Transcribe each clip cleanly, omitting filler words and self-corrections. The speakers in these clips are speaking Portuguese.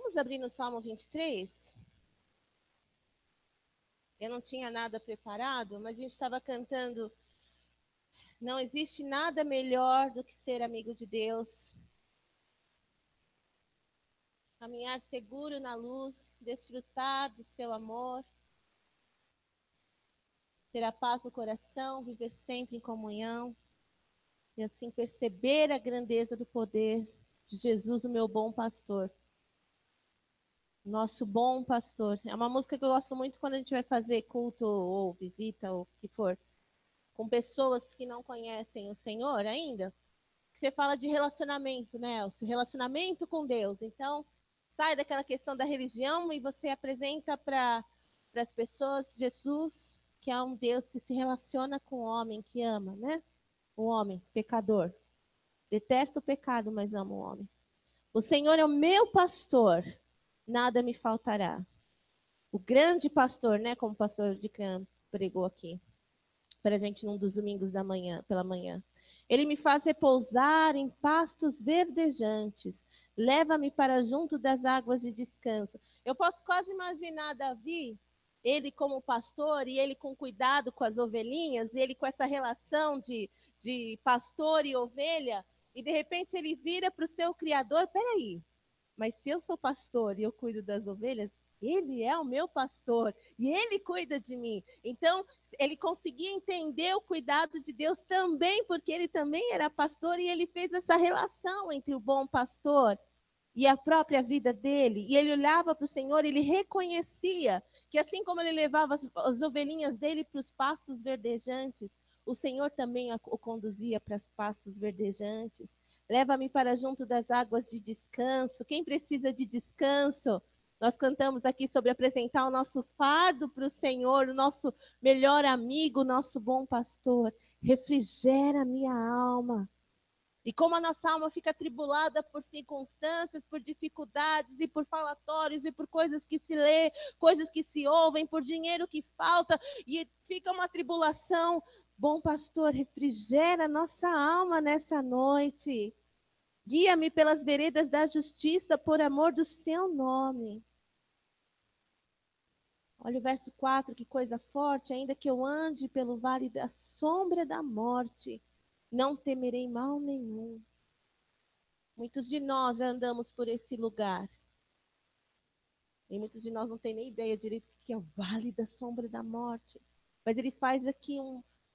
Vamos abrir no Salmo 23? Eu não tinha nada preparado, mas a gente estava cantando. Não existe nada melhor do que ser amigo de Deus. Caminhar seguro na luz, desfrutar do seu amor, ter a paz no coração, viver sempre em comunhão e assim perceber a grandeza do poder de Jesus, o meu bom pastor. Nosso bom pastor. É uma música que eu gosto muito quando a gente vai fazer culto ou visita ou o que for, com pessoas que não conhecem o Senhor ainda. Você fala de relacionamento, né? O relacionamento com Deus. Então, sai daquela questão da religião e você apresenta para as pessoas Jesus, que é um Deus que se relaciona com o homem, que ama, né? O homem, pecador. Detesta o pecado, mas ama o homem. O Senhor é o meu pastor, nada me faltará. O grande pastor, né? Como o pastor de Cã pregou aqui, para a gente num dos domingos da manhã, pela manhã. Ele me faz repousar em pastos verdejantes. Leva-me para junto das águas de descanso. Eu posso quase imaginar Davi, ele como pastor, e ele com cuidado com as ovelhinhas, e ele com essa relação de pastor e ovelha, e de repente ele vira para o seu criador, peraí, mas se eu sou pastor e eu cuido das ovelhas, ele é o meu pastor e ele cuida de mim. Então, ele conseguia entender o cuidado de Deus também, porque ele também era pastor e ele fez essa relação entre o bom pastor e a própria vida dele. E ele olhava para o Senhor, ele reconhecia que assim como ele levava as ovelhinhas dele para os pastos verdejantes, o Senhor também o conduzia para os pastos verdejantes. Leva-me para junto das águas de descanso. Quem precisa de descanso? Nós cantamos aqui sobre apresentar o nosso fardo para o Senhor, o nosso melhor amigo, o nosso bom pastor. Refrigera minha alma. E como a nossa alma fica atribulada por circunstâncias, por dificuldades e por falatórios e por coisas que se lê, coisas que se ouvem, por dinheiro que falta, e fica uma tribulação. Bom pastor, refrigera nossa alma nessa noite. Guia-me pelas veredas da justiça por amor do seu nome. Olha o verso 4, que coisa forte. Ainda que eu ande pelo vale da sombra da morte, não temerei mal nenhum. Muitos de nós já andamos por esse lugar. E muitos de nós não têm nem ideia direito do que é o vale da sombra da morte. Mas ele faz aqui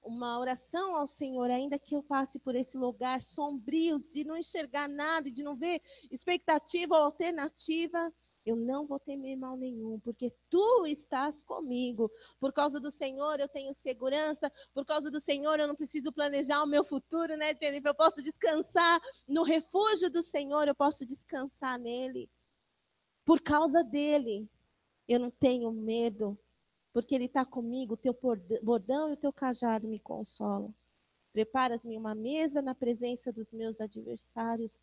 uma oração ao Senhor, ainda que eu passe por esse lugar sombrio, de não enxergar nada, de não ver expectativa ou alternativa, eu não vou temer mal nenhum, porque tu estás comigo. Por causa do Senhor eu tenho segurança, por causa do Senhor eu não preciso planejar o meu futuro, né, Jennifer? Eu posso descansar no refúgio do Senhor, eu posso descansar nele. Por causa dele, eu não tenho medo, porque ele está comigo, o teu bordão e o teu cajado me consolam. Preparas-me uma mesa na presença dos meus adversários.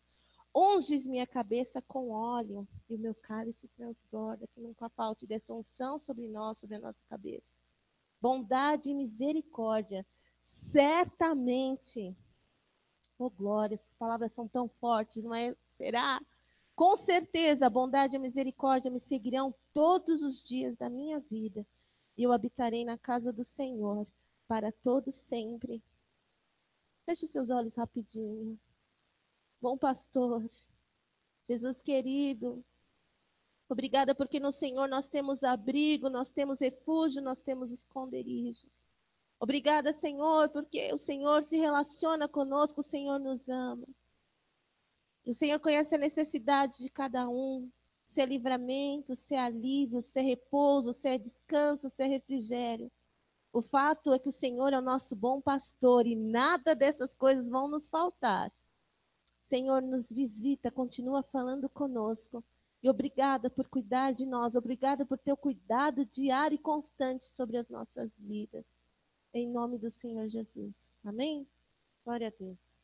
Unges minha cabeça com óleo e o meu cálice transborda, que nunca falte dessa unção sobre nós, sobre a nossa cabeça. Bondade e misericórdia, certamente. Oh, glória, essas palavras são tão fortes, não é? Será? Com certeza, a bondade e a misericórdia me seguirão todos os dias da minha vida. E eu habitarei na casa do Senhor para todo sempre. Feche os seus olhos rapidinho. Bom pastor, Jesus querido, obrigada porque no Senhor nós temos abrigo, nós temos refúgio, nós temos esconderijo. Obrigada, Senhor, porque o Senhor se relaciona conosco, o Senhor nos ama. O Senhor conhece a necessidade de cada um, se é livramento, se é alívio, se é repouso, se é descanso, se é refrigério. O fato é que o Senhor é o nosso bom pastor e nada dessas coisas vão nos faltar. Senhor, nos visita, continua falando conosco. E obrigada por cuidar de nós, obrigada por teu cuidado diário e constante sobre as nossas vidas. Em nome do Senhor Jesus. Amém? Glória a Deus.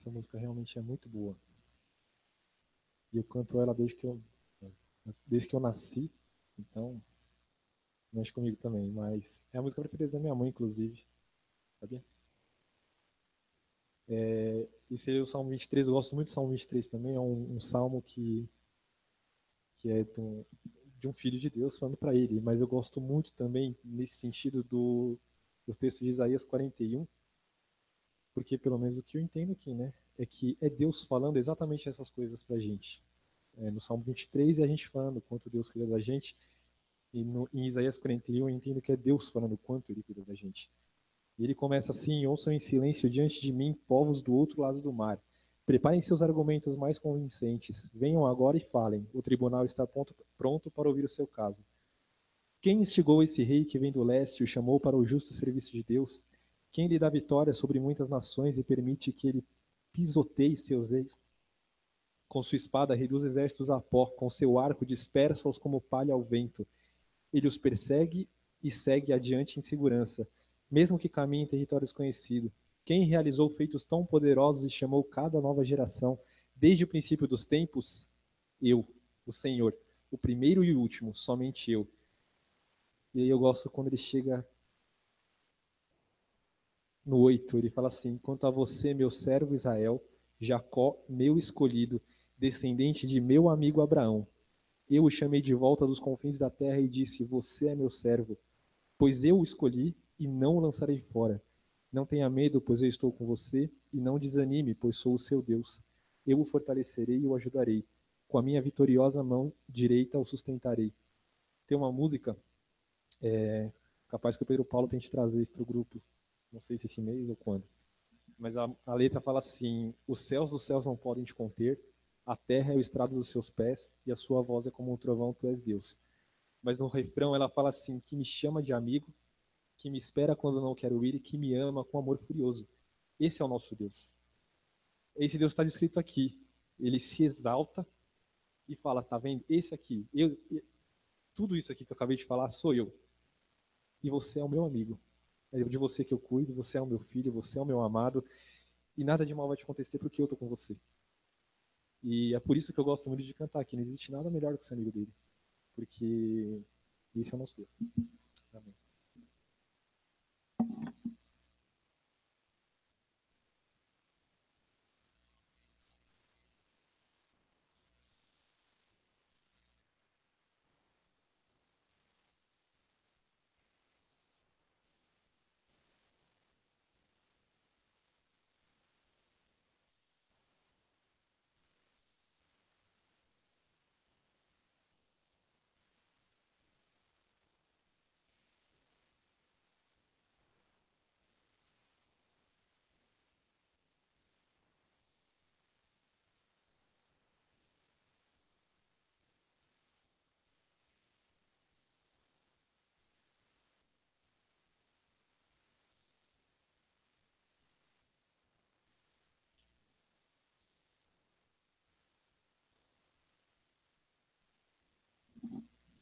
Essa música realmente é muito boa. E eu canto ela desde que eu nasci, então mexe comigo também. Mas é a música preferida da minha mãe, inclusive, sabia? Esse é o Salmo 23, eu gosto muito do Salmo 23 também, é um salmo que é de um filho de Deus falando para ele, mas eu gosto muito também nesse sentido do texto de Isaías 41, porque pelo menos o que eu entendo aqui, né, é que é Deus falando exatamente essas coisas pra gente. No Salmo 23 é a gente falando o quanto Deus cuida da gente, e em Isaías 41 eu entendo que é Deus falando o quanto ele cuida da gente. E ele começa assim: ouçam em silêncio diante de mim, povos do outro lado do mar. Preparem seus argumentos mais convincentes. Venham agora e falem. O tribunal está pronto para ouvir o seu caso. Quem instigou esse rei que vem do leste e o chamou para o justo serviço de Deus? Quem lhe dá vitória sobre muitas nações e permite que ele pisoteie seus reis? Com sua espada reduz exércitos a pó, com seu arco dispersa-os como palha ao vento. Ele os persegue e segue adiante em segurança, mesmo que caminhe em território desconhecido. Quem realizou feitos tão poderosos e chamou cada nova geração, desde o princípio dos tempos? Eu, o Senhor, o primeiro e o último, somente eu. E aí eu gosto quando ele chega no 8, ele fala assim: quanto a você, meu servo Israel, Jacó, meu escolhido, descendente de meu amigo Abraão, eu o chamei de volta dos confins da terra e disse: você é meu servo, pois eu o escolhi e não o lançarei fora. Não tenha medo, pois eu estou com você, e não desanime, pois sou o seu Deus. Eu o fortalecerei e o ajudarei. Com a minha vitoriosa mão direita o sustentarei. Tem uma música, capaz que o Pedro Paulo tente trazer para o grupo, não sei se esse mês ou quando, mas a letra fala assim: os céus dos céus não podem te conter, a terra é o estrado dos seus pés, e a sua voz é como um trovão, tu és Deus. Mas no refrão ela fala assim: que me chama de amigo, que me espera quando não quero ir e que me ama com amor furioso. Esse é o nosso Deus. Esse Deus está descrito aqui. Ele se exalta e fala: tá vendo? Esse aqui, tudo isso aqui que eu acabei de falar sou eu. E você é o meu amigo. É de você que eu cuido, você é o meu filho, você é o meu amado. E nada de mal vai te acontecer porque eu tô com você. E é por isso que eu gosto muito de cantar aqui. Não existe nada melhor do que ser amigo dele. Porque esse é o nosso Deus. Amém.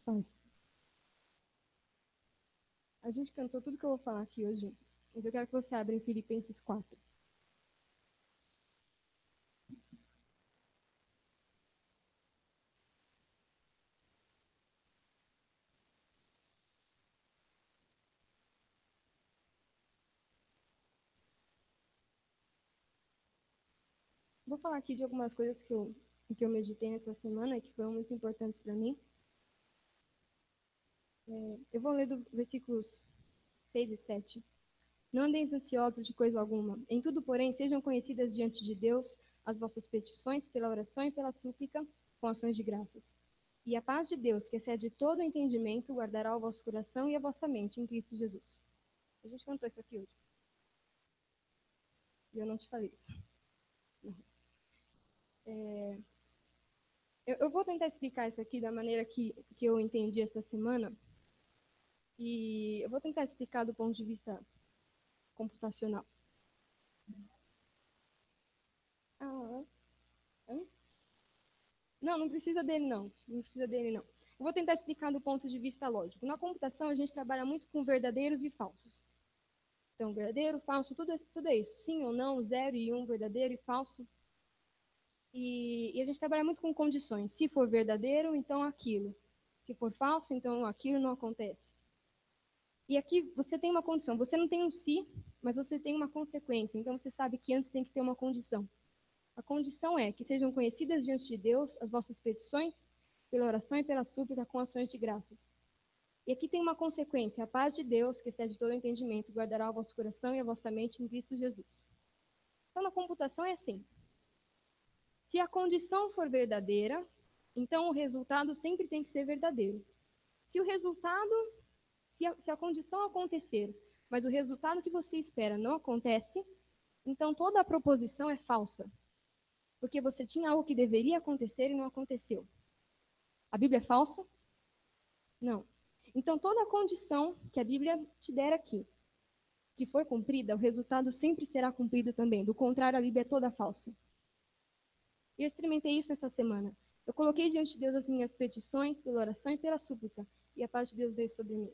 Paz. A gente cantou tudo que eu vou falar aqui hoje, mas eu quero que você abra em Filipenses 4. Vou falar aqui de algumas coisas que eu meditei nessa semana e que foram muito importantes para mim. Eu vou ler do versículos 6 e 7. Não andeis ansiosos de coisa alguma. Em tudo, porém, sejam conhecidas diante de Deus as vossas petições pela oração e pela súplica, com ações de graças. E a paz de Deus, que excede todo o entendimento, guardará o vosso coração e a vossa mente em Cristo Jesus. A gente cantou isso aqui hoje. E eu não te falei isso. Eu vou tentar explicar isso aqui da maneira que eu entendi essa semana. E eu vou tentar explicar do ponto de vista computacional. Ah, é? Não, não precisa dele, não. Não precisa dele, não. Eu vou tentar explicar do ponto de vista lógico. Na computação, a gente trabalha muito com verdadeiros e falsos. Então, verdadeiro, falso, tudo é isso. Sim ou não, 0 e 1, verdadeiro e falso. E a gente trabalha muito com condições. Se for verdadeiro, então aquilo. Se for falso, então aquilo não acontece. E aqui você tem uma condição. Você não tem um se, mas você tem uma consequência. Então você sabe que antes tem que ter uma condição. A condição é que sejam conhecidas diante de Deus as vossas petições, pela oração e pela súplica, com ações de graças. E aqui tem uma consequência. A paz de Deus, que excede todo entendimento, guardará o vosso coração e a vossa mente em Cristo Jesus. Então, na computação é assim. Se a condição for verdadeira, então o resultado sempre tem que ser verdadeiro. Se o resultado, se a condição acontecer, mas o resultado que você espera não acontece, então toda a proposição é falsa. Porque você tinha algo que deveria acontecer e não aconteceu. A Bíblia é falsa? Não. Então toda a condição que a Bíblia te der aqui, que for cumprida, o resultado sempre será cumprido também. Do contrário, a Bíblia é toda falsa. E eu experimentei isso nessa semana. Eu coloquei diante de Deus as minhas petições pela oração e pela súplica, e a paz de Deus veio sobre mim.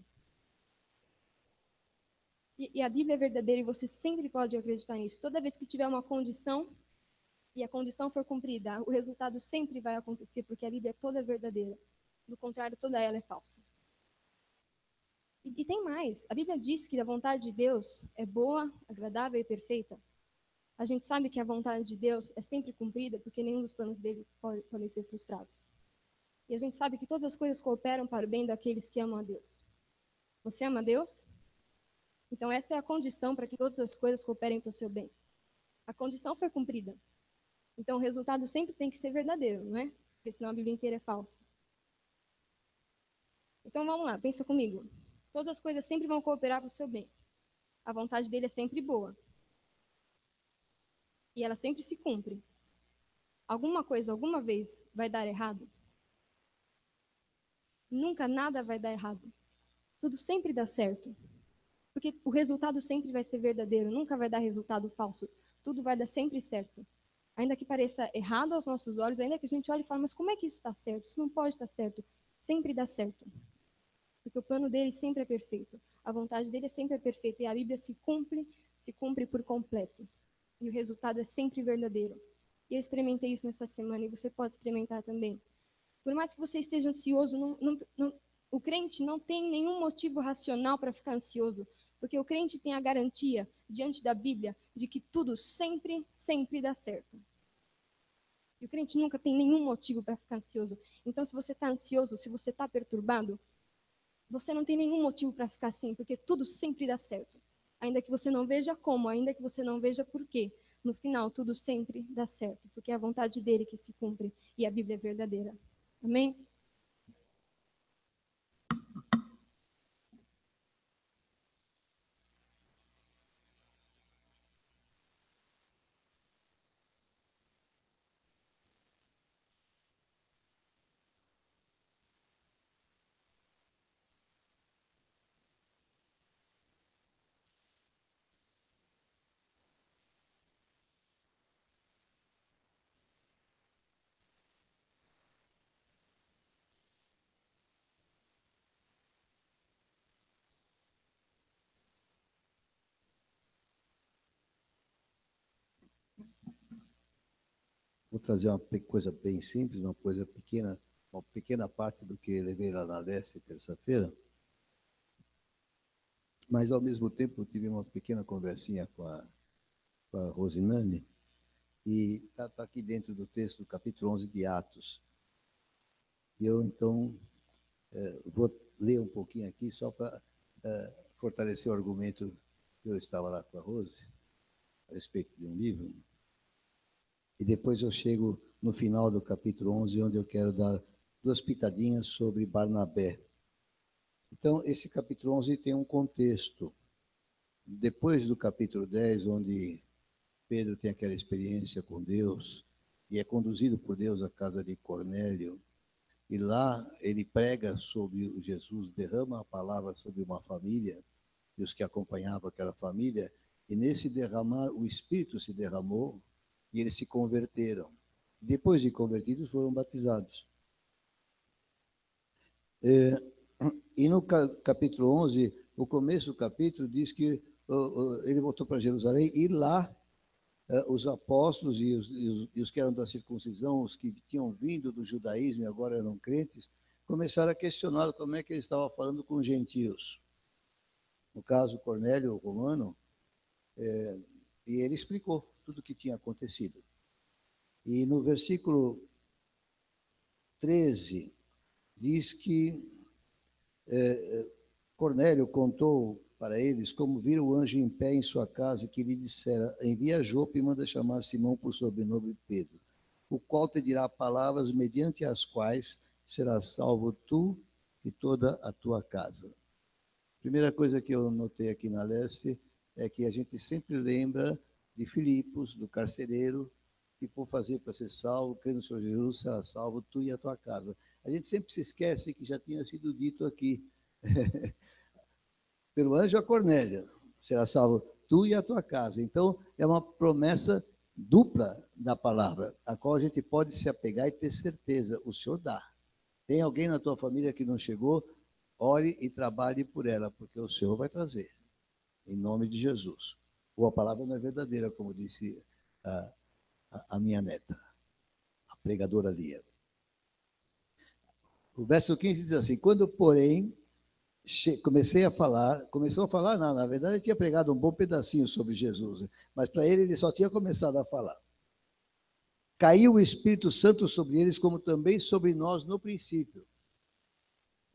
E a Bíblia é verdadeira e você sempre pode acreditar nisso. Toda vez que tiver uma condição e a condição for cumprida, o resultado sempre vai acontecer, porque a Bíblia é toda verdadeira. Do contrário, toda ela é falsa. E tem mais. A Bíblia diz que a vontade de Deus é boa, agradável e perfeita. A gente sabe que a vontade de Deus é sempre cumprida, porque nenhum dos planos dele podem ser frustrados. E a gente sabe que todas as coisas cooperam para o bem daqueles que amam a Deus. Você ama a Deus? Então essa é a condição para que todas as coisas cooperem para o seu bem. A condição foi cumprida. Então o resultado sempre tem que ser verdadeiro, não é? Porque senão a Bíblia inteira é falsa. Então vamos lá, pensa comigo. Todas as coisas sempre vão cooperar para o seu bem. A vontade dele é sempre boa. E ela sempre se cumpre. Alguma coisa, alguma vez, vai dar errado? Nunca nada vai dar errado. Tudo sempre dá certo. Porque o resultado sempre vai ser verdadeiro, nunca vai dar resultado falso. Tudo vai dar sempre certo. Ainda que pareça errado aos nossos olhos, ainda que a gente olhe e fale, mas como é que isso está certo? Isso não pode estar certo. Sempre dá certo. Porque o plano dele sempre é perfeito. A vontade dele sempre é perfeita. E a Bíblia se cumpre por completo. E o resultado é sempre verdadeiro. E eu experimentei isso nessa semana e você pode experimentar também. Por mais que você esteja ansioso, o crente não tem nenhum motivo racional para ficar ansioso, porque o crente tem a garantia, diante da Bíblia, de que tudo sempre, sempre dá certo. E o crente nunca tem nenhum motivo para ficar ansioso. Então, se você está ansioso, se você está perturbado, você não tem nenhum motivo para ficar assim, porque tudo sempre dá certo. Ainda que você não veja como, ainda que você não veja por quê, no final tudo sempre dá certo, porque é a vontade dele que se cumpre e a Bíblia é verdadeira. Amém? Vou trazer uma coisa bem simples, uma coisa pequena, uma pequena parte do que levei lá na Leste terça-feira. Mas, ao mesmo tempo, eu tive uma pequena conversinha com a Rosinane, e está aqui dentro do texto, do capítulo 11 de Atos. E eu, então, vou ler um pouquinho aqui, só para fortalecer o argumento que eu estava lá com a Rose, a respeito de um livro. E depois eu chego no final do capítulo 11, onde eu quero dar 2 pitadinhas sobre Barnabé. Então, esse capítulo 11 tem um contexto. Depois do capítulo 10, onde Pedro tem aquela experiência com Deus e é conduzido por Deus à casa de Cornélio, e lá ele prega sobre Jesus, derrama a palavra sobre uma família e os que acompanhavam aquela família, e nesse derramar, o Espírito se derramou e eles se converteram. Depois de convertidos, foram batizados. E no capítulo 11, o começo do capítulo diz que ele voltou para Jerusalém e lá os apóstolos e os que eram da circuncisão, os que tinham vindo do judaísmo e agora eram crentes, começaram a questionar como é que ele estava falando com gentios. No caso, Cornélio, o romano, e ele explicou tudo o que tinha acontecido. E no versículo 13, diz que Cornélio contou para eles como vira o anjo em pé em sua casa e que lhe dissera, envia Jope e manda chamar Simão por sobrenome Pedro, o qual te dirá palavras mediante as quais serás salvo tu e toda a tua casa. Primeira coisa que eu notei aqui na Leste é que a gente sempre lembra de Filipos, do carcereiro, que por fazer para ser salvo, crendo no Senhor Jesus, será salvo tu e a tua casa. A gente sempre se esquece que já tinha sido dito aqui, pelo anjo a Cornélio, será salvo tu e a tua casa. Então, é uma promessa dupla da palavra, a qual a gente pode se apegar e ter certeza, o Senhor dá. Tem alguém na tua família que não chegou? Ore e trabalhe por ela, porque o Senhor vai trazer, em nome de Jesus. Ou a palavra não é verdadeira, como disse a minha neta, a pregadora Lia. O verso 15 diz assim, quando, porém, começou a falar, não, na verdade ele tinha pregado um bom pedacinho sobre Jesus, mas para ele só tinha começado a falar. Caiu o Espírito Santo sobre eles, como também sobre nós no princípio.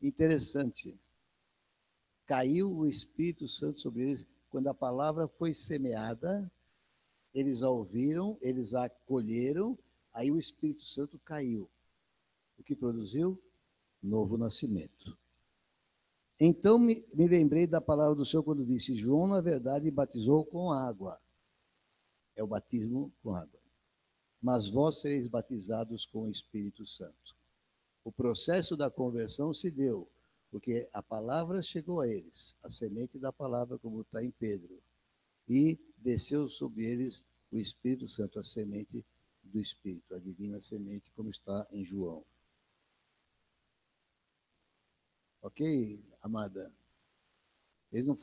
Interessante. Caiu o Espírito Santo sobre eles, quando a palavra foi semeada, eles a ouviram, eles a acolheram, aí o Espírito Santo caiu. O que produziu? Novo nascimento. Então me lembrei da palavra do Senhor quando disse, João, na verdade, batizou com água. É o batismo com água. Mas vós sereis batizados com o Espírito Santo. O processo da conversão se deu, porque a palavra chegou a eles, a semente da palavra, como está em Pedro, e desceu sobre eles o Espírito Santo, a semente do Espírito, a divina semente, como está em João. Ok, amada? Eles não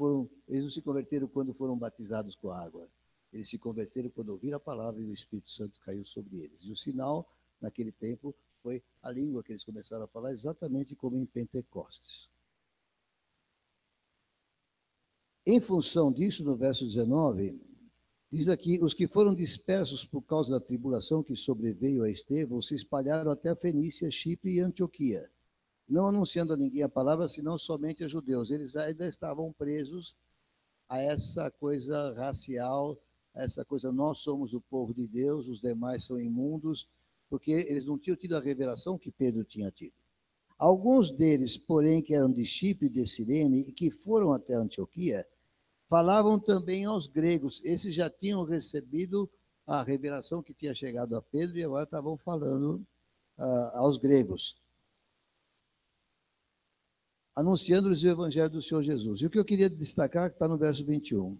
se converteram quando foram batizados com a água. Eles se converteram quando ouviram a palavra e o Espírito Santo caiu sobre eles. E o sinal, naquele tempo, foi a língua que eles começaram a falar, exatamente como em Pentecostes. Em função disso, no verso 19, diz aqui, os que foram dispersos por causa da tribulação que sobreveio a Estevão se espalharam até a Fenícia, Chipre e Antioquia, não anunciando a ninguém a palavra, senão somente a judeus. Eles ainda estavam presos a essa coisa racial, a essa coisa, nós somos o povo de Deus, os demais são imundos, porque eles não tinham tido a revelação que Pedro tinha tido. Alguns deles, porém, que eram de Chipre e de Cirene e que foram até Antioquia, falavam também aos gregos. Esses já tinham recebido a revelação que tinha chegado a Pedro e agora estavam falando aos gregos, anunciando-lhes o evangelho do Senhor Jesus. E o que eu queria destacar está no verso 21.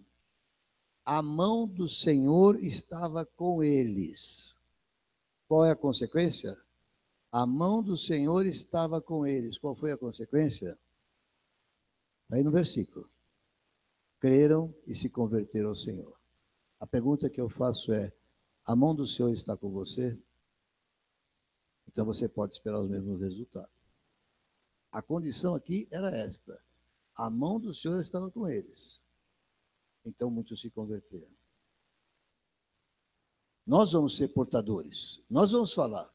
A mão do Senhor estava com eles. Qual é a consequência? A mão do Senhor estava com eles. Qual foi a consequência? Está aí no versículo. Creram e se converteram ao Senhor. A pergunta que eu faço é, a mão do Senhor está com você? Então você pode esperar os mesmos resultados. A condição aqui era esta. A mão do Senhor estava com eles. Então muitos se converteram. Nós vamos ser portadores. Nós vamos falar.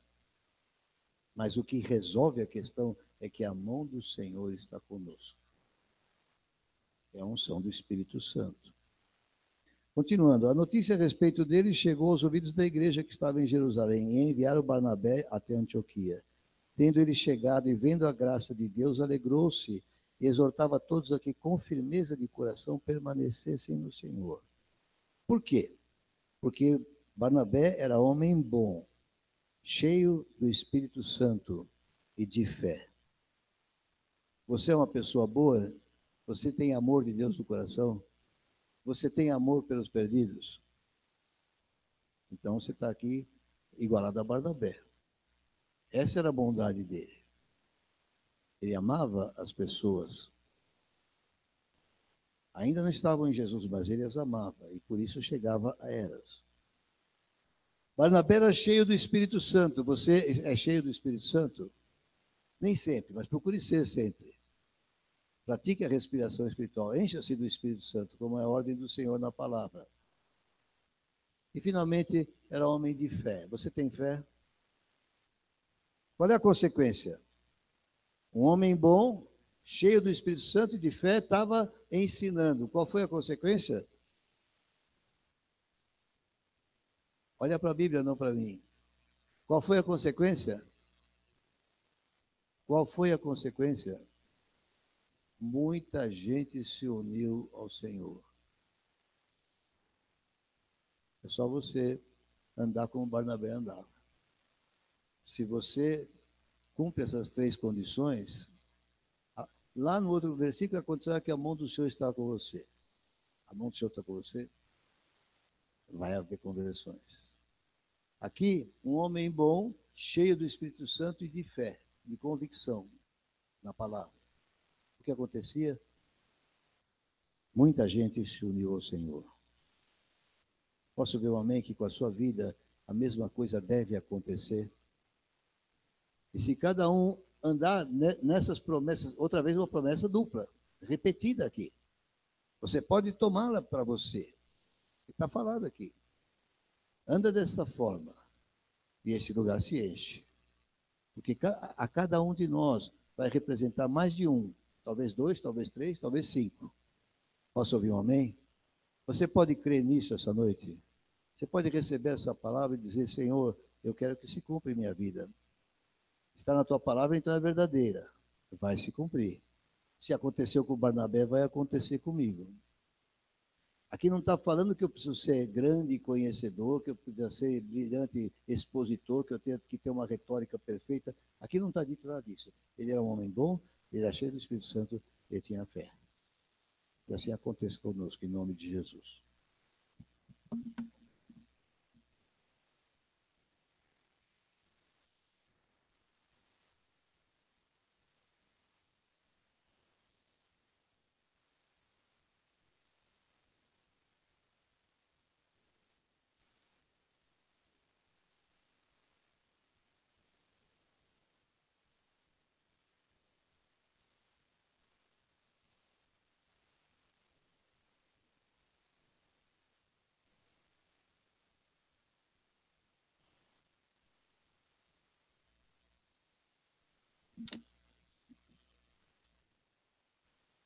Mas o que resolve a questão é que a mão do Senhor está conosco. É a unção do Espírito Santo. Continuando, a notícia a respeito dele chegou aos ouvidos da igreja que estava em Jerusalém e enviaram Barnabé até Antioquia. Tendo ele chegado e vendo a graça de Deus, alegrou-se e exortava a todos a que com firmeza de coração permanecessem no Senhor. Por quê? Porque Barnabé era homem bom, cheio do Espírito Santo e de fé. Você é uma pessoa boa? Você tem amor de Deus no coração? Você tem amor pelos perdidos? Então você está aqui igualado a Barnabé. Essa era a bondade dele. Ele amava as pessoas. Ainda não estavam em Jesus, mas ele as amava, e por isso chegava a elas. Barnabé era cheio do Espírito Santo. Você é cheio do Espírito Santo? Nem sempre, mas procure ser sempre. Pratique a respiração espiritual. Encha-se do Espírito Santo, como é a ordem do Senhor na palavra. E, finalmente, era homem de fé. Você tem fé? Qual é a consequência? Um homem bom, cheio do Espírito Santo e de fé, estava ensinando. Qual foi a consequência? Olha para a Bíblia, não para mim. Qual foi a consequência? Qual foi a consequência? Muita gente se uniu ao Senhor. É só você andar como Barnabé andava. Se você cumpre essas 3 condições, lá no outro versículo acontecerá que a mão do Senhor está com você. A mão do Senhor está com você? Vai haver conversões. Aqui, um homem bom, cheio do Espírito Santo e de fé, de convicção na palavra. O que acontecia? Muita gente se uniu ao Senhor. Posso ver um amém que com a sua vida a mesma coisa deve acontecer? E se cada um andar nessas promessas, outra vez uma promessa dupla, repetida aqui. Você pode tomá-la para você. Está falado aqui. Anda desta forma e este lugar se enche. Porque a cada um de nós vai representar mais de um. Talvez 2, talvez 3, talvez 5. Posso ouvir um amém? Você pode crer nisso essa noite? Você pode receber essa palavra e dizer, Senhor, eu quero que se cumpra em minha vida. Está na tua palavra, então é verdadeira. Vai se cumprir. Se aconteceu com Barnabé, vai acontecer comigo. Aqui não está falando que eu preciso ser grande conhecedor, que eu preciso ser brilhante expositor, que eu tenho que ter uma retórica perfeita. Aqui não está dito nada disso. Ele era um homem bom, ele era cheio do Espírito Santo, ele tinha fé. E assim acontece conosco, em nome de Jesus.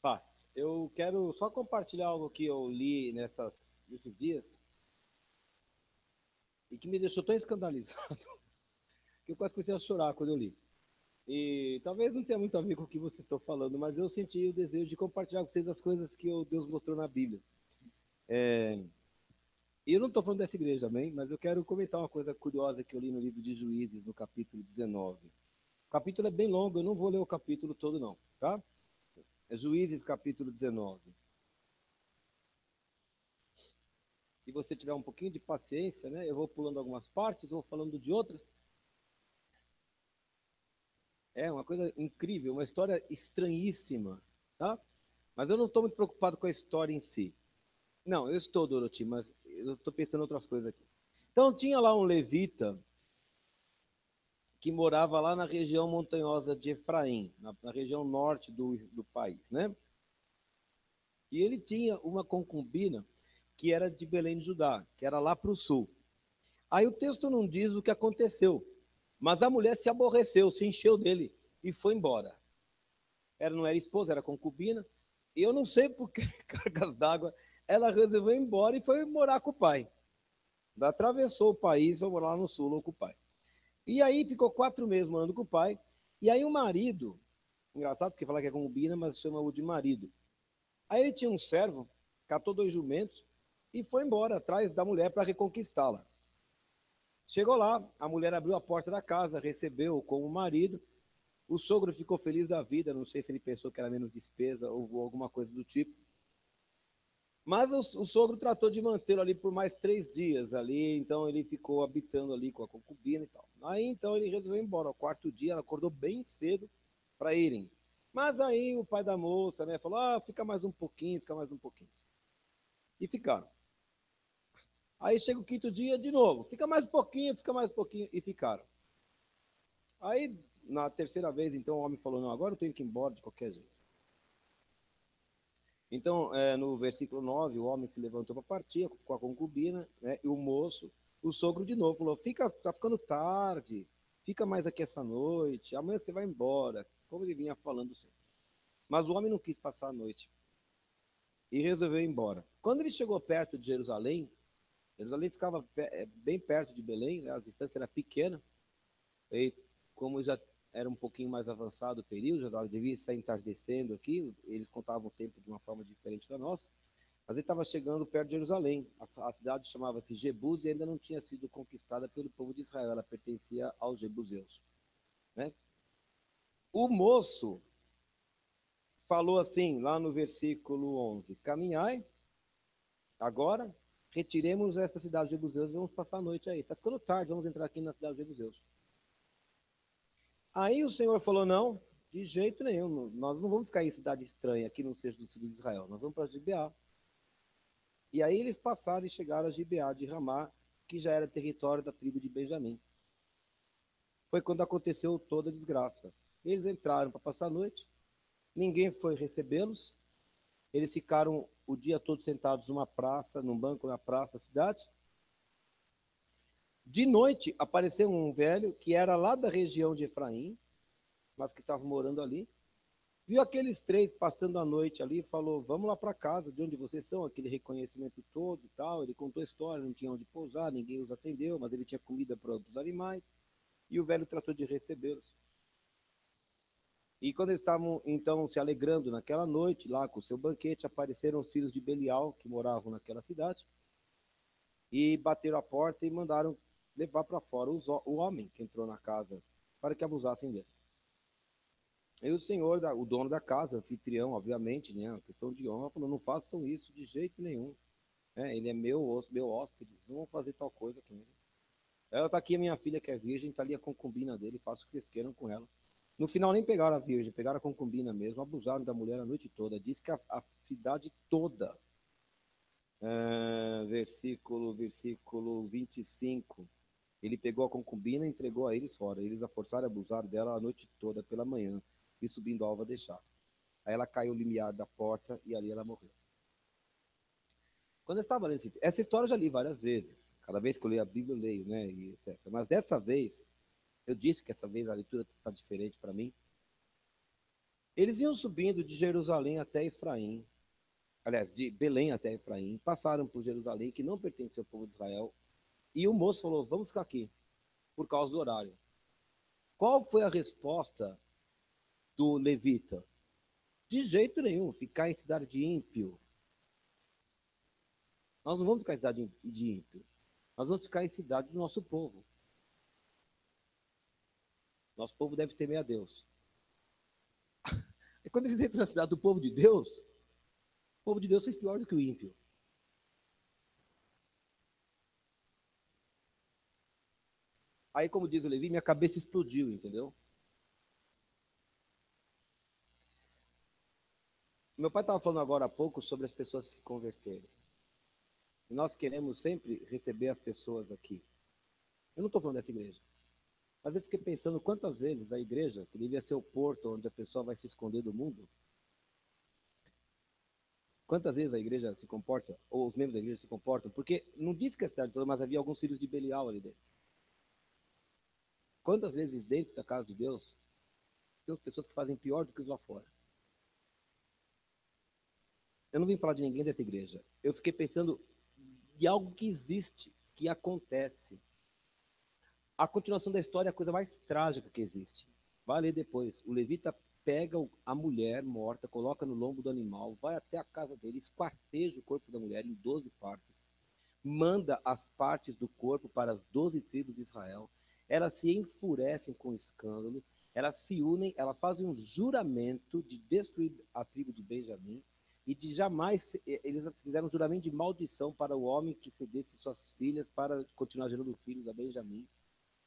Paz. Eu quero só compartilhar algo que eu li nesses dias e que me deixou tão escandalizado que eu quase comecei a chorar quando eu li. E talvez não tenha muito a ver com o que vocês estão falando, mas eu senti o desejo de compartilhar com vocês as coisas que Deus mostrou na Bíblia. E eu não estou falando dessa igreja também, mas eu quero comentar uma coisa curiosa que eu li no livro de Juízes, no capítulo 19. O capítulo é bem longo, eu não vou ler o capítulo todo não, tá? É Juízes, capítulo 19. Se você tiver um pouquinho de paciência, né? Eu vou pulando algumas partes, vou falando de outras. É uma coisa incrível, uma história estranhíssima, tá? Mas eu não estou muito preocupado com a história em si. Não, eu estou, Doroti, mas eu estou pensando em outras coisas aqui. Então, tinha lá um levita que morava lá na região montanhosa de Efraim, na região norte do país, né? E ele tinha uma concubina que era de Belém de Judá, que era lá para o sul. Aí o texto não diz o que aconteceu, mas a mulher se aborreceu, se encheu dele e foi embora. Não era esposa, era concubina. E eu não sei por que cargas d'água ela resolveu ir embora e foi morar com o pai. Atravessou o país, foi morar lá no sul com o pai. E aí ficou 4 meses morando com o pai. E aí o marido, engraçado porque fala que é concubina, mas chama-o de marido. Aí ele tinha um servo, catou 2 jumentos e foi embora atrás da mulher para reconquistá-la. Chegou lá, a mulher abriu a porta da casa, recebeu-o como marido. O sogro ficou feliz da vida, não sei se ele pensou que era menos despesa ou alguma coisa do tipo. Mas o sogro tratou de mantê-lo ali por mais 3 dias ali, então ele ficou habitando ali com a concubina e tal. Aí então ele resolveu ir embora. Ao 4º dia, ela acordou bem cedo para irem. Mas aí o pai da moça, né, falou, ah, fica mais um pouquinho, fica mais um pouquinho. E ficaram. Aí chega o quinto dia, de novo, fica mais um pouquinho, e ficaram. Aí, na terceira vez, então, o homem falou, não, agora eu tenho que ir embora de qualquer jeito. Então, no versículo 9, o homem se levantou para partir com a concubina, né, e o moço, o sogro de novo, falou, tá ficando tarde, fica mais aqui essa noite, amanhã você vai embora, como ele vinha falando sempre. Mas o homem não quis passar a noite e resolveu ir embora. Quando ele chegou perto de Jerusalém, Jerusalém ficava bem perto de Belém, né, a distância era pequena, e como já era um pouquinho mais avançado o período, já devia estar entardecendo aqui, eles contavam o tempo de uma forma diferente da nossa, mas ele estava chegando perto de Jerusalém. A cidade chamava-se Jebus e ainda não tinha sido conquistada pelo povo de Israel, ela pertencia aos jebuseus, né? O moço falou assim, lá no versículo 11, caminhai agora, retiremos essa cidade de jebuseus e vamos passar a noite aí. Está ficando tarde, vamos entrar aqui na cidade de jebuseus. Aí o Senhor falou, não, de jeito nenhum, nós não vamos ficar em cidade estranha, que não seja do sul de Israel, nós vamos para Gibeá. E aí eles passaram e chegaram a Gibeá de Ramá, que já era território da tribo de Benjamim. Foi quando aconteceu toda a desgraça. Eles entraram para passar a noite, ninguém foi recebê-los, eles ficaram o dia todo sentados numa praça, num banco na praça da cidade. De noite apareceu um velho que era lá da região de Efraim, mas que estava morando ali. Viu aqueles três passando a noite ali e falou, vamos lá para casa, de onde vocês são, aquele reconhecimento todo e tal. Ele contou a história, não tinha onde pousar, ninguém os atendeu, mas ele tinha comida para os animais. E o velho tratou de recebê-los. E quando eles estavam, então, se alegrando naquela noite, lá com o seu banquete, apareceram os filhos de Belial, que moravam naquela cidade, e bateram a porta e mandaram levar para fora o homem que entrou na casa, para que abusassem dele. Aí o senhor, o dono da casa, anfitrião, obviamente, né, uma questão de honra, falou, não façam isso de jeito nenhum. Ele é meu hóspede, não vão fazer tal coisa com ele. Ela está aqui, a minha filha que é virgem, está ali a concubina dele, faça o que vocês queiram com ela. No final nem pegaram a virgem, pegaram a concubina mesmo, abusaram da mulher a noite toda. Diz que a cidade toda, versículo 25, ele pegou a concubina e entregou a eles fora. Eles a forçaram a abusar dela a noite toda, pela manhã, e subindo a alva deixaram. Aí ela caiu o limiar da porta e ali ela morreu. Quando eu estava lendo essa história eu já li várias vezes. Cada vez que eu leio a Bíblia eu leio, né, e etc. Mas dessa vez, eu disse que essa vez a leitura está diferente para mim. Eles iam subindo de Jerusalém até Efraim, aliás, de Belém até Efraim, passaram por Jerusalém, que não pertencia ao povo de Israel, e o moço falou, vamos ficar aqui, por causa do horário. Qual foi a resposta do levita? De jeito nenhum, ficar em cidade de ímpio. Nós não vamos ficar em cidade de ímpio. Nós vamos ficar em cidade do nosso povo. Nosso povo deve temer a Deus. E quando eles entram na cidade do povo de Deus, o povo de Deus fez pior do que o ímpio. Aí, como diz o Levi, minha cabeça explodiu, entendeu? Meu pai estava falando agora há pouco sobre as pessoas se converterem. E nós queremos sempre receber as pessoas aqui. Eu não estou falando dessa igreja. Mas eu fiquei pensando quantas vezes a igreja, que devia ser o porto onde a pessoa vai se esconder do mundo, quantas vezes a igreja se comporta, ou os membros da igreja se comportam, porque não diz que a cidade toda, mas havia alguns filhos de Belial ali dentro. Quantas vezes dentro da casa de Deus, tem pessoas que fazem pior do que os lá fora. Eu não vim falar de ninguém dessa igreja. Eu fiquei pensando de algo que existe, que acontece. A continuação da história é a coisa mais trágica que existe. Vai ler depois. O levita pega a mulher morta, coloca no lombo do animal, vai até a casa dele, esquarteja o corpo da mulher em 12 partes, manda as partes do corpo para as 12 tribos de Israel. Elas se enfurecem com o escândalo, elas se unem, elas fazem um juramento de destruir a tribo de Benjamim e de jamais, eles fizeram um juramento de maldição para o homem que cedesse suas filhas para continuar gerando filhos a Benjamim.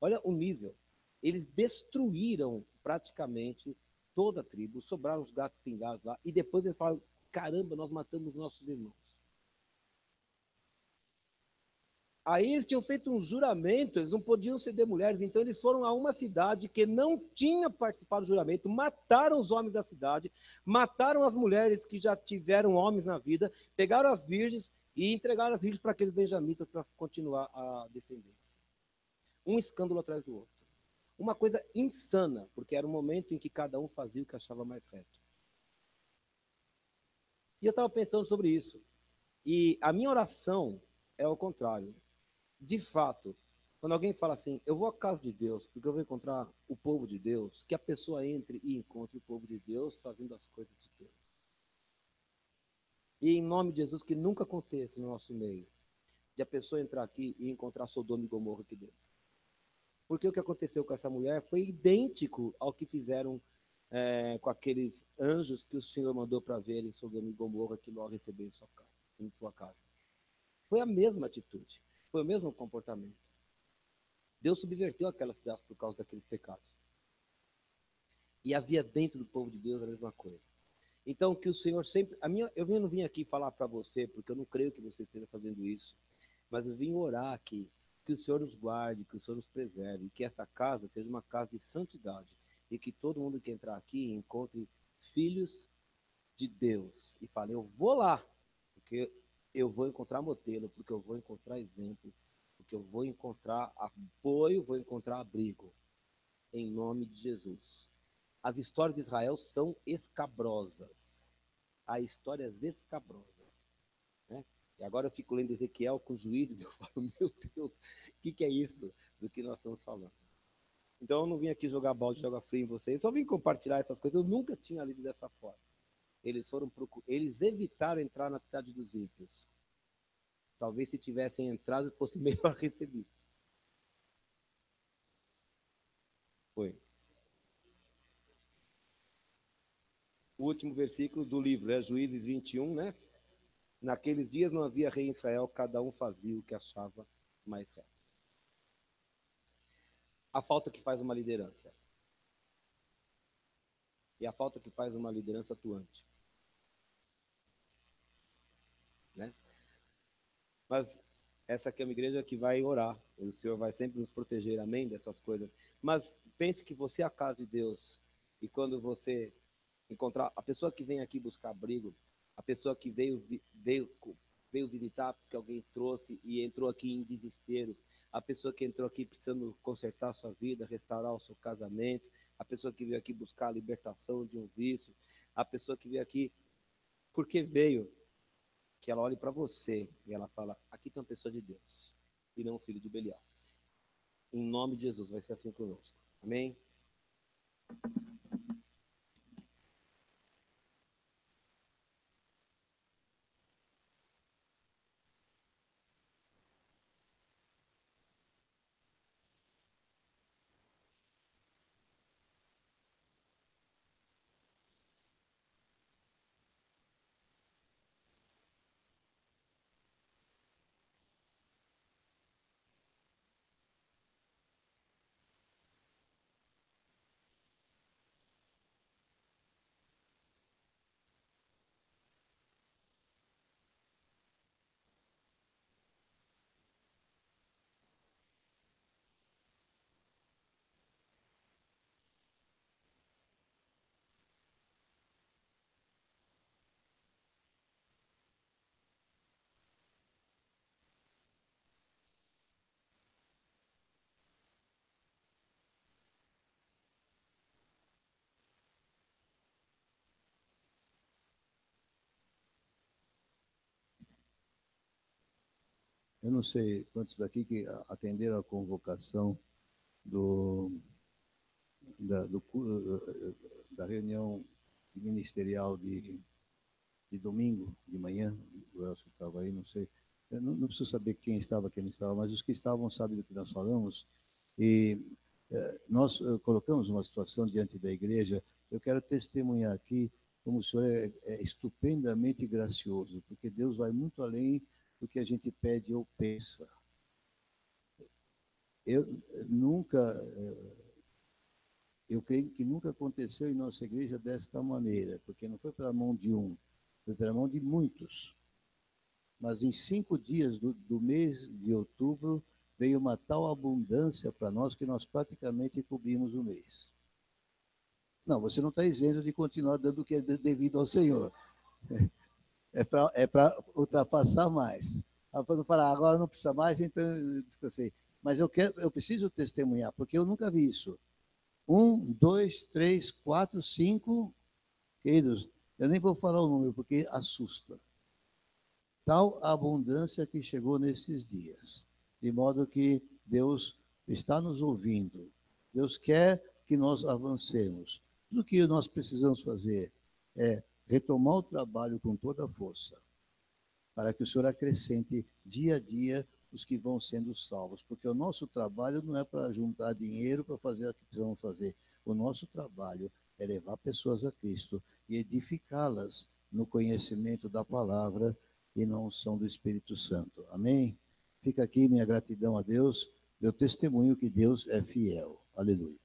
Olha o nível. Eles destruíram praticamente toda a tribo, sobraram os gatos pingados lá, e depois eles falam, caramba, nós matamos nossos irmãos. Aí eles tinham feito um juramento, eles não podiam ceder mulheres, então eles foram a uma cidade que não tinha participado do juramento, mataram os homens da cidade, mataram as mulheres que já tiveram homens na vida, pegaram as virgens e entregaram as virgens para aqueles benjamitas para continuar a descendência. Um escândalo atrás do outro. Uma coisa insana, porque era um momento em que cada um fazia o que achava mais reto. E eu estava pensando sobre isso. E a minha oração é o contrário. De fato, quando alguém fala assim, eu vou à casa de Deus, porque eu vou encontrar o povo de Deus, que a pessoa entre e encontre o povo de Deus fazendo as coisas de Deus. E em nome de Jesus, que nunca aconteça no nosso meio, de a pessoa entrar aqui e encontrar Sodoma e Gomorra aqui dentro. Porque o que aconteceu com essa mulher foi idêntico ao que fizeram com aqueles anjos que o Senhor mandou para ver em Sodoma e Gomorra, que logo recebeu em sua casa. Foi a mesma atitude. Foi o mesmo comportamento. Deus subverteu aquelas cidades por causa daqueles pecados. E havia dentro do povo de Deus a mesma coisa. Então, que o Senhor sempre... eu não vim aqui falar para você, porque eu não creio que você esteja fazendo isso, mas eu vim orar aqui, que o Senhor nos guarde, que o Senhor nos preserve, que esta casa seja uma casa de santidade, e que todo mundo que entrar aqui encontre filhos de Deus, e fale, eu vou lá, porque eu vou encontrar modelo, porque eu vou encontrar exemplo, porque eu vou encontrar apoio, vou encontrar abrigo, em nome de Jesus. As histórias de Israel são escabrosas. Há histórias escabrosas. Né? E agora eu fico lendo Ezequiel com juízes, e eu falo, meu Deus, o que é isso do que nós estamos falando? Então eu não vim aqui jogar balde, jogar frio em vocês, só vim compartilhar essas coisas, eu nunca tinha lido dessa forma. Eles evitaram entrar na cidade dos ímpios. Talvez se tivessem entrado, fosse melhor recebido. Foi. O último versículo do livro é Juízes 21, né? Naqueles dias não havia rei em Israel, cada um fazia o que achava mais reto. A falta que faz uma liderança. E a falta que faz uma liderança atuante. Né? Mas essa aqui é uma igreja que vai orar. O Senhor vai sempre nos proteger, amém, dessas coisas. Mas pense que você é a casa de Deus. E quando você encontrar a pessoa que vem aqui buscar abrigo, a pessoa que veio visitar porque alguém trouxe e entrou aqui em desespero, a pessoa que entrou aqui precisando consertar a sua vida, restaurar o seu casamento, a pessoa que veio aqui buscar a libertação de um vício, a pessoa que veio aqui porque veio, que ela olhe para você e ela fala, aqui tem uma pessoa de Deus e não um filho de Belial. Em nome de Jesus, vai ser assim conosco. Amém? Eu não sei quantos daqui que atenderam a convocação do, da, do, da reunião ministerial de domingo de manhã. O Elcio estava aí, não sei. Eu não preciso saber quem estava, quem não estava, mas os que estavam sabem do que nós falamos. E nós colocamos uma situação diante da igreja. Eu quero testemunhar aqui como o Senhor é estupendamente gracioso, porque Deus vai muito além do que a gente pede ou pensa. Eu nunca, eu creio que nunca aconteceu em nossa igreja desta maneira, porque não foi pela mão de um, foi pela mão de muitos. Mas em 5 dias do mês de outubro, veio uma tal abundância para nós que nós praticamente cobrimos o mês. Não, você não está isento de continuar dando o que é devido ao Senhor. É para ultrapassar mais. Para não falar, agora não precisa mais, então eu descansei. Mas eu preciso testemunhar, porque eu nunca vi isso. 1, 2, 3, 4, 5, queridos, eu nem vou falar o número, porque assusta. Tal abundância que chegou nesses dias. De modo que Deus está nos ouvindo. Deus quer que nós avancemos. Tudo que nós precisamos fazer é retomar o trabalho com toda a força, para que o Senhor acrescente dia a dia os que vão sendo salvos. Porque o nosso trabalho não é para juntar dinheiro para fazer o que precisamos fazer. O nosso trabalho é levar pessoas a Cristo e edificá-las no conhecimento da palavra e na unção do Espírito Santo. Amém? Fica aqui minha gratidão a Deus, meu testemunho que Deus é fiel. Aleluia.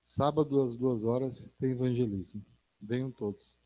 Sábado, às 2 horas, tem evangelismo. Venham todos.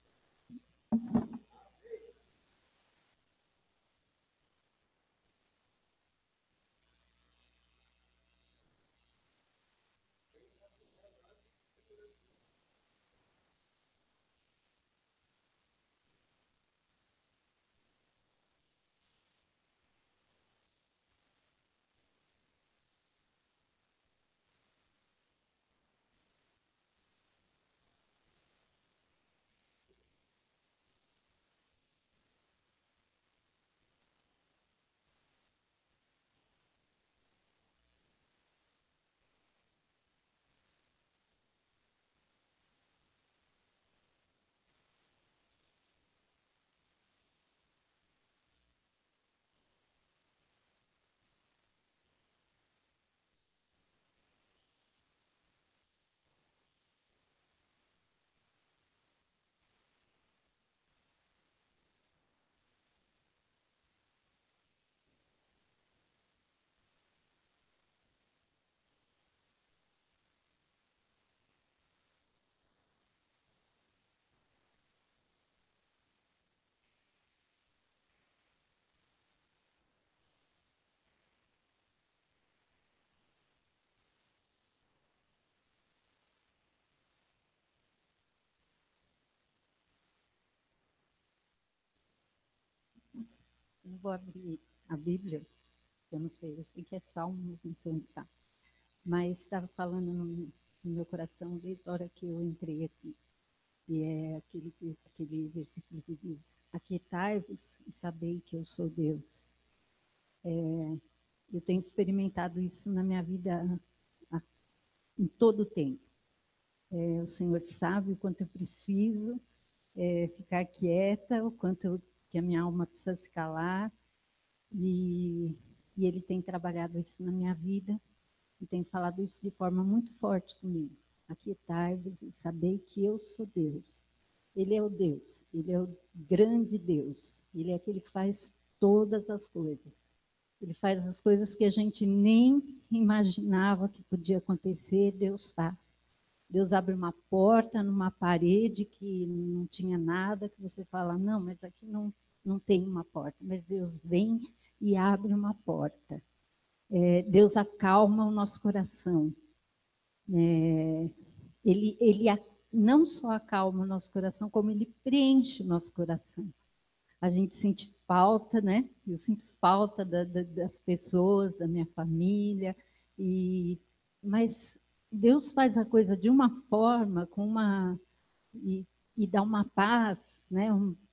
Eu vou abrir a Bíblia, eu não sei, eu sei que é Salmo, não sei onde está, mas estava falando no meu coração desde a hora que eu entrei aqui, e é aquele versículo que diz: aquietai-vos e sabei que eu sou Deus. Eu tenho experimentado isso na minha vida em todo o tempo. O Senhor sabe o quanto eu preciso ficar quieta, o quanto que a minha alma precisa se calar, e Ele tem trabalhado isso na minha vida, e tem falado isso de forma muito forte comigo. Aquietai-vos e sabei que eu sou Deus. Ele é o Deus, Ele é o grande Deus, Ele é aquele que faz todas as coisas. Ele faz as coisas que a gente nem imaginava que podia acontecer, Deus faz. Deus abre uma porta numa parede que não tinha nada, que você fala, não, mas aqui não tem uma porta. Mas Deus vem e abre uma porta. Deus acalma o nosso coração. Ele não só acalma o nosso coração, como Ele preenche o nosso coração. A gente sente falta, né? Eu sinto falta das pessoas, da minha família, mas Deus faz a coisa de uma forma, e dá uma paz, né?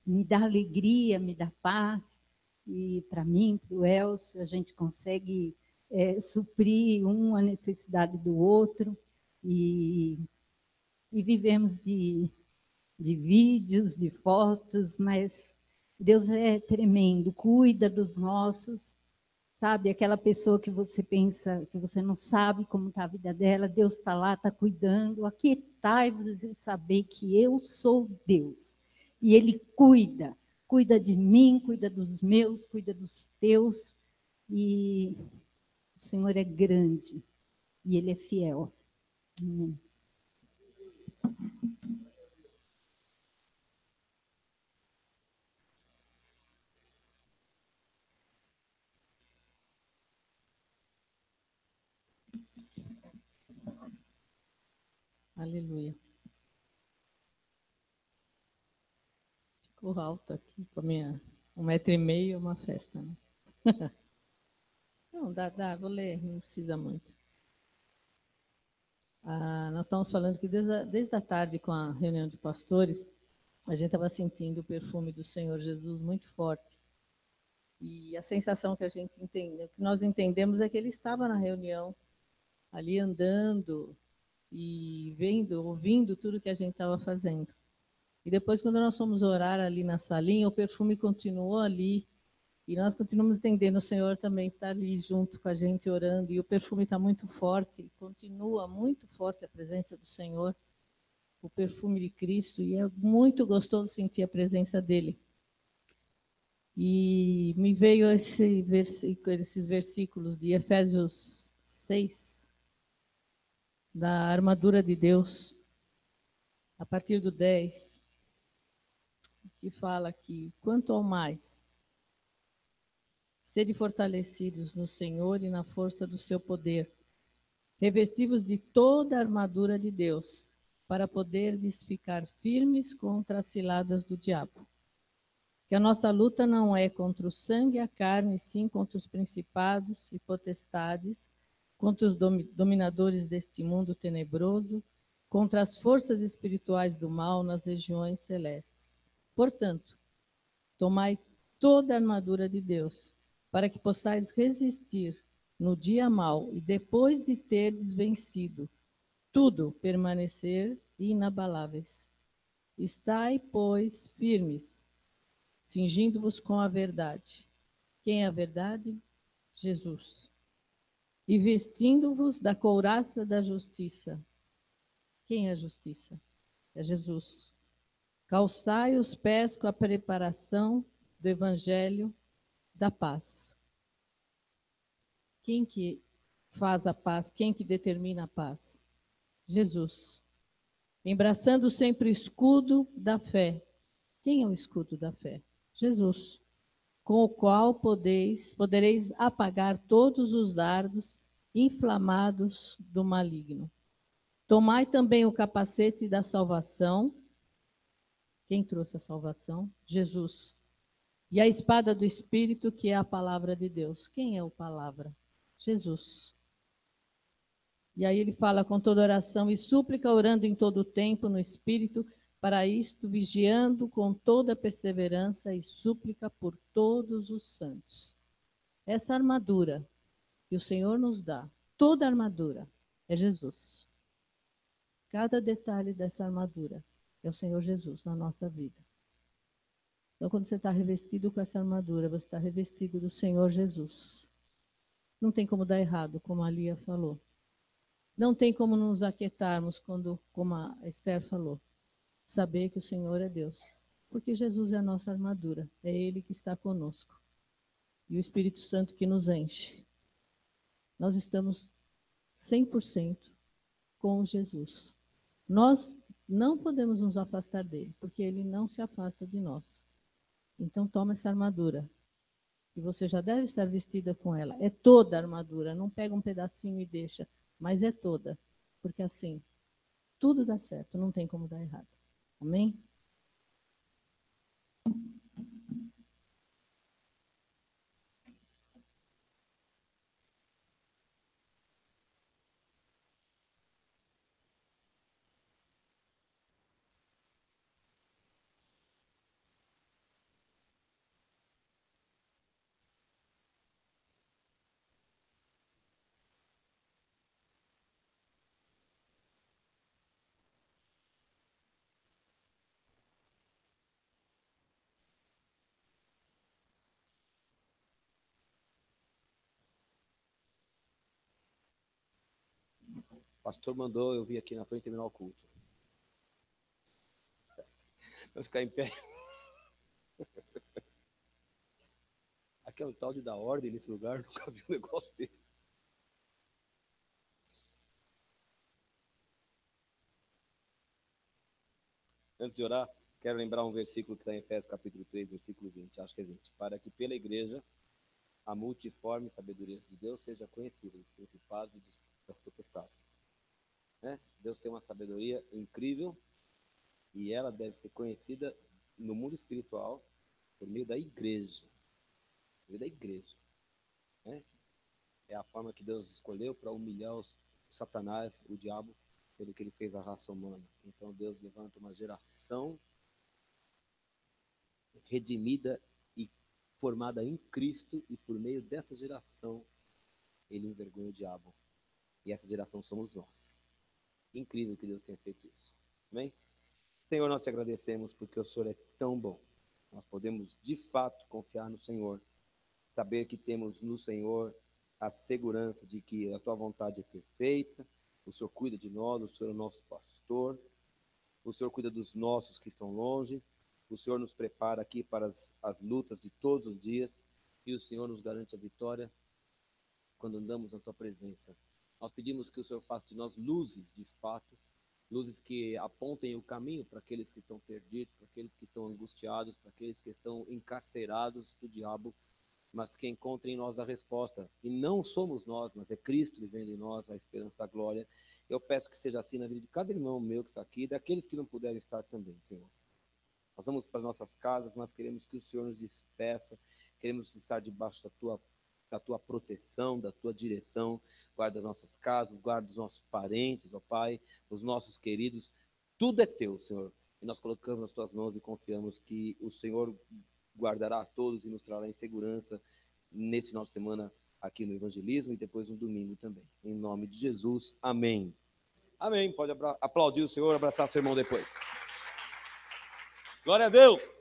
Me dá alegria, me dá paz. E para mim, para o Elcio, a gente consegue suprir a necessidade do outro, e vivemos de de vídeos, de fotos, mas Deus é tremendo, cuida dos nossos, sabe? Aquela pessoa que você pensa, que você não sabe como está a vida dela, Deus está lá, está cuidando. Aquietai-vos e saber que eu sou Deus. E Ele cuida, cuida de mim, cuida dos meus, cuida dos teus. E o Senhor é grande e Ele é fiel. Amém. Aleluia. Ficou alto aqui com a minha 1,5 m, uma festa, né? Não, dá, vou ler, não precisa muito. Nós estamos falando que desde a tarde, com a reunião de pastores, a gente estava sentindo o perfume do Senhor Jesus muito forte. E a sensação que a gente entende, que nós entendemos é que ele estava na reunião, ali andando e vendo, ouvindo tudo que a gente estava fazendo. E depois, quando nós fomos orar ali na salinha, o perfume continuou ali. E nós continuamos entendendo, o Senhor também está ali junto com a gente orando. E o perfume está muito forte, continua muito forte a presença do Senhor, o perfume de Cristo. E é muito gostoso sentir a presença dele. E me veio esses versículos de Efésios 6, da armadura de Deus, a partir do 10, que fala que, quanto ao mais, sede fortalecidos no Senhor e na força do seu poder, revestivos de toda a armadura de Deus, para poderdes ficar firmes contra as ciladas do diabo. Que a nossa luta não é contra o sangue e a carne, sim contra os principados e potestades, contra os dominadores deste mundo tenebroso, contra as forças espirituais do mal nas regiões celestes. Portanto, tomai toda a armadura de Deus, para que possais resistir no dia mau e depois de terdes vencido tudo, permanecer inabaláveis. Estai, pois, firmes, cingindo-vos com a verdade. Quem é a verdade? Jesus. E vestindo-vos da couraça da justiça. Quem é a justiça? É Jesus. Calçai os pés com a preparação do evangelho da paz. Quem que faz a paz? Quem que determina a paz? Jesus. Embraçando sempre o escudo da fé. Quem é o escudo da fé? Jesus. Com o qual podereis apagar todos os dardos inflamados do maligno. Tomai também o capacete da salvação. Quem trouxe a salvação? Jesus. E a espada do Espírito, que é a palavra de Deus. Quem é o palavra? Jesus. E aí ele fala com toda oração e súplica, orando em todo o tempo no Espírito, para isto vigiando com toda perseverança e súplica por todos os santos. Essa armadura que o Senhor nos dá, toda a armadura, é Jesus. Cada detalhe dessa armadura é o Senhor Jesus na nossa vida. Então, quando você está revestido com essa armadura, você está revestido do Senhor Jesus. Não tem como dar errado, como a Lia falou. Não tem como nos aquietarmos quando, como a Esther falou, saber que o Senhor é Deus. Porque Jesus é a nossa armadura, é Ele que está conosco. E o Espírito Santo que nos enche. Nós estamos 100% com Jesus. Nós não podemos nos afastar dele, porque ele não se afasta de nós. Então toma essa armadura, que você já deve estar vestida com ela. É toda a armadura, não pega um pedacinho e deixa, mas é toda. Porque assim, tudo dá certo, não tem como dar errado. Amém? O pastor mandou eu vir aqui na frente terminar o culto. Vai ficar em pé. Aqui é um tal de dar ordem nesse lugar, nunca vi um negócio desse. Antes de orar, quero lembrar um versículo que está em Efésios capítulo 3, versículo 20, acho que é 20. Para que pela igreja a multiforme sabedoria de Deus seja conhecida dos principados e das potestades. Né? Deus tem uma sabedoria incrível e ela deve ser conhecida no mundo espiritual por meio da igreja. Por meio da igreja. Né? É a forma que Deus escolheu para humilhar o Satanás, o diabo, pelo que ele fez à raça humana. Então Deus levanta uma geração redimida e formada em Cristo, e por meio dessa geração ele envergonha o diabo. E essa geração somos nós. Incrível que Deus tenha feito isso. Amém? Senhor, nós te agradecemos porque o Senhor é tão bom. Nós podemos de fato confiar no Senhor, saber que temos no Senhor a segurança de que a tua vontade é perfeita, o Senhor cuida de nós, o Senhor é o nosso pastor, o Senhor cuida dos nossos que estão longe, o Senhor nos prepara aqui para as lutas de todos os dias e o Senhor nos garante a vitória quando andamos na tua presença. Nós pedimos que o Senhor faça de nós luzes de fato, luzes que apontem o caminho para aqueles que estão perdidos, para aqueles que estão angustiados, para aqueles que estão encarcerados do diabo, mas que encontrem em nós a resposta. E não somos nós, mas é Cristo vivendo em nós a esperança da glória. Eu peço que seja assim na vida de cada irmão meu que está aqui, e daqueles que não puderem estar também, Senhor. Nós vamos para nossas casas, mas queremos que o Senhor nos despeça, queremos estar debaixo da tua proteção, da tua direção. Guarda as nossas casas, guarda os nossos parentes, ó Pai, os nossos queridos. Tudo é teu, Senhor. E nós colocamos nas tuas mãos e confiamos que o Senhor guardará a todos e nos trará em segurança nesse final de semana aqui no evangelismo e depois no domingo também. Em nome de Jesus, amém. Amém. Pode aplaudir o Senhor, abraçar seu irmão depois. Glória a Deus.